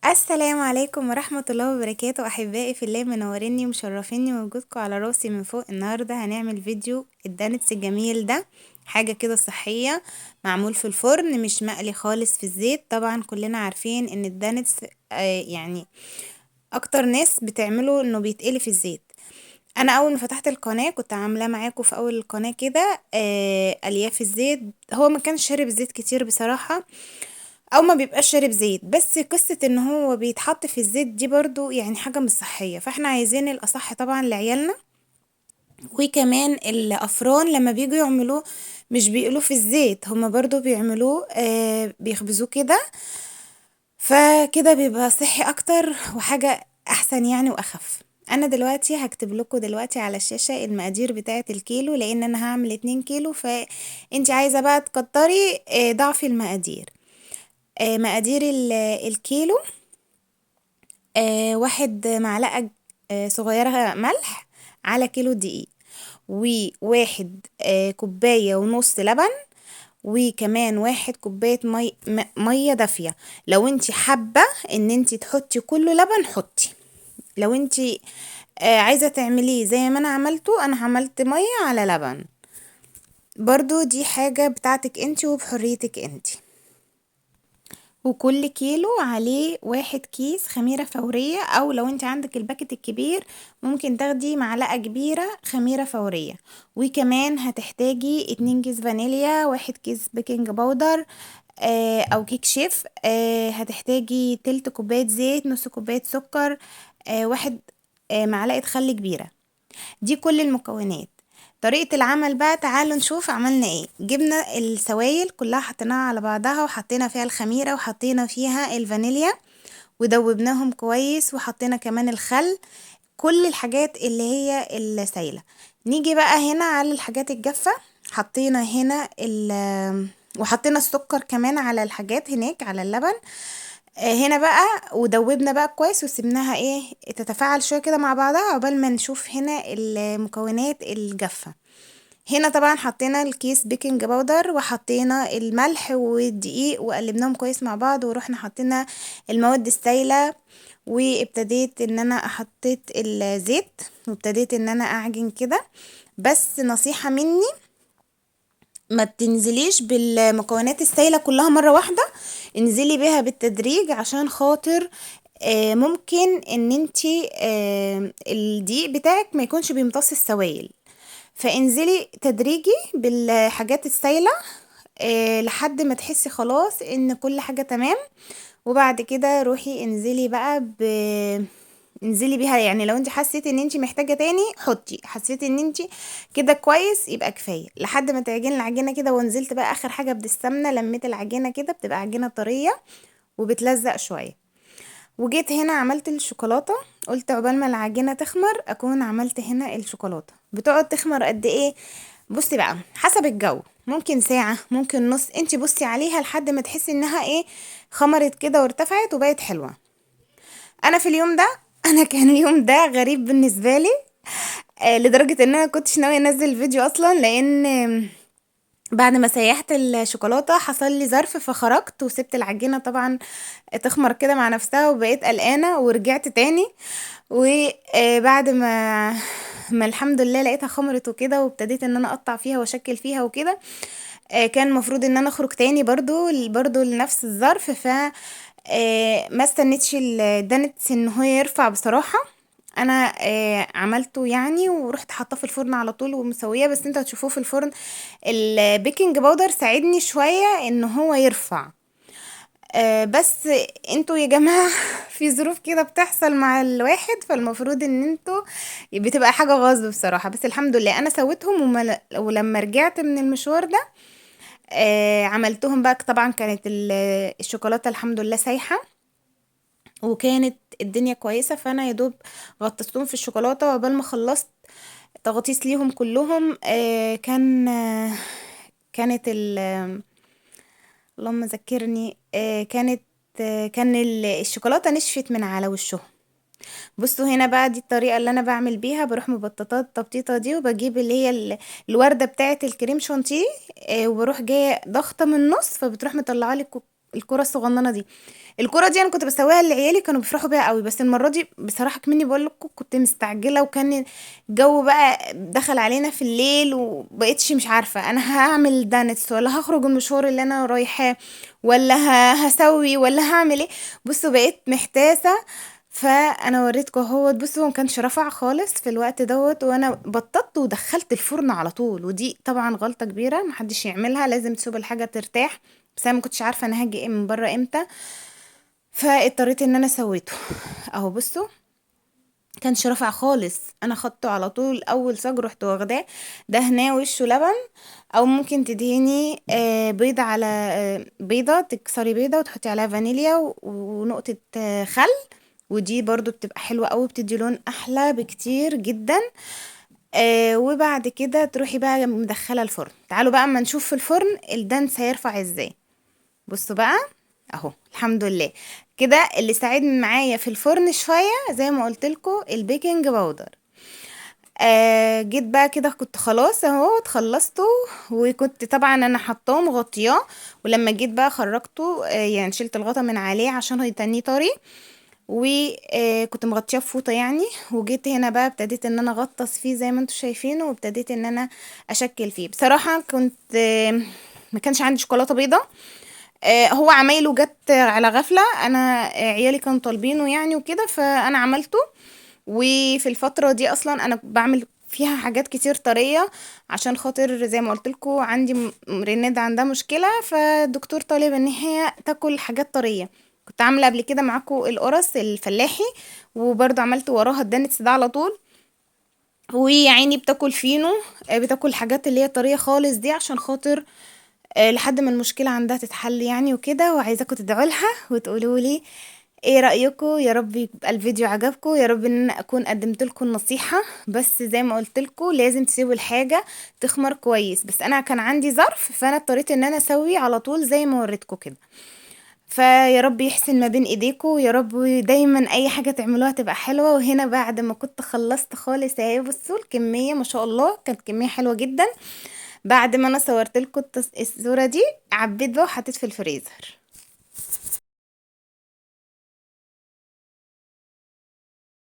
السلام عليكم ورحمة الله وبركاته، أحبائي في الله، منوريني ومشرفيني ووجودكم على راسي من فوق. النهاردة هنعمل فيديو الدانتس الجميل ده، حاجة كده صحية، معمول في الفرن مش مقلي خالص في الزيت. طبعا كلنا عارفين ان الدانتس يعني اكتر ناس بتعمله انه بيتقلي في الزيت. انا اول ما فتحت القناة كنت عاملاه معاكم في اول القناة كده، قلياه في الزيت. هو ما كانش شارب زيت كتير بصراحة، او ما بيبقاش شارب زيت، بس قصة ان هو بيتحط في الزيت دي برضو يعني حاجة مش صحية، فاحنا عايزين الاصح طبعا لعيالنا. وكمان الافران لما بيجوا يعملوه مش بيقلوه في الزيت، هما برضو بيعملوه بيخبزوه كده، فكده بيبقى صحي اكتر وحاجة احسن يعني واخف. انا دلوقتي هكتب لكم دلوقتي على الشاشة المقادير بتاعة الكيلو، لان انا هعمل 2 كيلو، فانتي عايزة بقى تكتري ضعفي المقادير. مقادير الكيلو: 1 معلقة صغيرة ملح على كيلو دقيق، وواحد كوباية ونص لبن، وكمان 1 كوباية مية دافية. لو انتي حابة ان انتي تحطي كله لبن حطي، لو انتي عايزة تعمليه زي ما انا عملته، انا عملت مية على لبن. برضو دي حاجة بتاعتك انتي وبحريتك انتي. وكل كيلو عليه 1 كيس خميرة فورية، او لو انت عندك الباكت الكبير ممكن تاخدي معلقة كبيرة خميرة فورية. وكمان هتحتاجي 2 كيس فانيليا، 1 كيس بيكنج باودر او كيك شيف، هتحتاجي تلت كوباية زيت، نص كوباية سكر، واحد معلقة خل كبيرة. دي كل المكونات. طريقة العمل بقى تعالوا نشوف عملنا ايه. جبنا السوائل كلها حطيناها على بعضها، وحطينا فيها الخميرة، وحطينا فيها الفانيليا، ودوبناهم كويس، وحطينا كمان الخل، كل الحاجات اللي هي السايلة. نيجي بقى هنا على الحاجات الجافة، حطينا هنا وحطينا السكر كمان على الحاجات هناك على اللبن. هنا بقى ودوبنا بقى كويس وسيبناها ايه تتفاعل شويه كده مع بعضها عقبال ما نشوف هنا المكونات الجافه. هنا طبعا حطينا الكيس بيكنج باودر، وحطينا الملح والدقيق وقلبناهم كويس مع بعض، ورحنا حطينا المواد السائله، وابتديت ان انا حطيت الزيت وابتديت ان انا اعجن كده. بس نصيحه مني، ما تنزليش بالمكونات السائلة كلها مرة واحدة، انزلي بيها بالتدريج عشان خاطر ممكن ان انتي الدقيق بتاعك ما يكونش بيمتص السوائل. فانزلي تدريجي بالحاجات السائلة لحد ما تحسي خلاص ان كل حاجة تمام. وبعد كده روحي انزلي بقى انزلي بيها، يعني لو انت حسيتي ان انت محتاجه تاني حطي، حسيتي ان انت كده كويس يبقى كفايه لحد ما تعجني العجينه كده. ونزلت بقى اخر حاجه بالسمنه، لميت العجينه كده بتبقى عجينه طريه وبتلزق شويه. وجيت هنا عملت الشوكولاته، قلت عقبال ما العجينه تخمر اكون عملت هنا الشوكولاته. بتقعد تخمر قد ايه؟ بصي بقى حسب الجو، ممكن ساعه ممكن نص، انت بصي عليها لحد ما تحسي انها ايه خمرت كده وارتفعت وبقت حلوه. انا في اليوم ده انا كان اليوم ده غريب بالنسبه لي، لدرجه ان انا كنتش ناويه انزل الفيديو اصلا، لان بعد ما سيحت الشوكولاته حصل لي ظرف فخرجت وسبت العجينه طبعا تخمر كده مع نفسها، وبقيت قلقانه ورجعت تاني. وبعد ما الحمد لله لقيتها خمرت وكده، وابتديت ان انا اقطع فيها واشكل فيها وكده. كان المفروض ان انا اخرج تاني برضو لنفس الظرف، ف ما استنيتش الدانتس ان هو يرفع بصراحة. انا عملته يعني ورحت حاطاه في الفرن على طول ومسويه، بس انتوا هتشوفوه في الفرن. البيكنج باودر ساعدني شوية ان هو يرفع. بس انتوا يا جماعة في ظروف كده بتحصل مع الواحد، فالمفروض ان انتوا بتبقى حاجة غصب بصراحة. بس الحمد لله انا سويتهم، ولما رجعت من المشوار ده عملتهم بقى. طبعا كانت الشوكولاتة الحمد لله سايحة، وكانت الدنيا كويسة، فانا يا دوب غطستهم في الشوكولاتة. وقبل ما خلصت تغطيس ليهم كلهم كانت اللهم ذكرني، كان الشوكولاتة نشفت من على وشهم. بصوا هنا بقى دي الطريقة اللي انا بعمل بيها، بروح مبططات التبطيطة دي، وبجيب اللي هي الوردة بتاعة الكريم شانتيه، وبروح جاية ضغطة من النص، فبتروح مطلعه لي الكرة الصغننة دي. الكرة دي انا كنت بسويها لعيالي، كانوا بيفرحوا بيها قوي، بس المرة دي بصراحة كمني بقول لكم كنت مستعجلة، وكان الجو بقى دخل علينا في الليل، وبقيتش مش عارفة انا هعمل دانتس ولا هخرج المشوار اللي انا رايحاه، ولا هسوي ولا هعمل ايه. بصوا بقيت محتاسة. فانا وريتكم اهوت، بصوا ما كانش رفع خالص في الوقت دوت، وانا بططت ودخلت الفرن على طول، ودي طبعا غلطة كبيرة محدش يعملها، لازم تسيب الحاجة ترتاح. بس انا ما كنتش عارفة انا هاجي من بره امتى، فاضطريت ان انا سويته. اهو بصوا كانش رافع خالص، انا خدته على طول اول صاج رحت واخداه. دهناه وشه لبن، او ممكن تدهني بيضة على بيضة، تكسري بيضة وتحطي عليها فانيليا ونقطة خل، ودي برضو بتبقى حلوة قوي، بتدي لون احلى بكتير جدا. وبعد كده تروحي بقى مدخلة الفرن. تعالوا بقى اما نشوف في الفرن الدنس هيرفع ازاي. بصوا بقى اهو الحمد لله. كده اللي ساعدني معايا في الفرن شويه زي ما قلت لكم البيكنج باودر. جيت بقى كده كنت خلاص اهو اتخلصته، وكنت طبعا انا حطاه مغطياه، ولما جيت بقى خرجته يعني شلت الغطا من عليه عشان يتنيه طري، وكنت مغطياه بفوطه يعني. وجيت هنا بقى ابتديت ان انا اغطس فيه زي ما انتم شايفينه، وابتديت ان انا اشكل فيه. بصراحه كنت ما كانش عندي شوكولاته بيضه، هو عمايله جت على غفلة، انا عيالي كانوا طالبينه يعني وكده، فانا عملته. وفي الفترة دي اصلا انا بعمل فيها حاجات كتير طرية، عشان خاطر زي ما قلت لكم عندي رناد عندها مشكلة، فالدكتور طالب ان هي تاكل حاجات طرية. كنت عاملة قبل كده معاكم القرص الفلاحي، وبرضه عملت وراها الدانتس ده على طول. ويا عيني بتاكل فينو، بتاكل حاجات اللي هي طرية خالص دي، عشان خاطر لحد ما المشكلة عندها تتحل يعني وكده. وعايزاكم تدعوا لها وتقولوا لي ايه رأيكم. يا رب يبقى الفيديو عجبكم، يا رب ان أنا اكون قدمت لكم النصيحة. بس زي ما قلت لكم لازم تسيبوا الحاجة تخمر كويس، بس انا كان عندي ظرف فانا اضطريت ان انا اسوي على طول زي ما وريتكم كده. فيا رب يحسن ما بين ايديكم يا رب، دايما اي حاجة تعملوها تبقى حلوة. وهنا بعد ما كنت خلصت خالص اهي، بصوا الكمية ما شاء الله كانت كمية حلوة جدا. بعد ما انا صورت لكم الصورة دي، عبيت بقى وحطيت في الفريزر.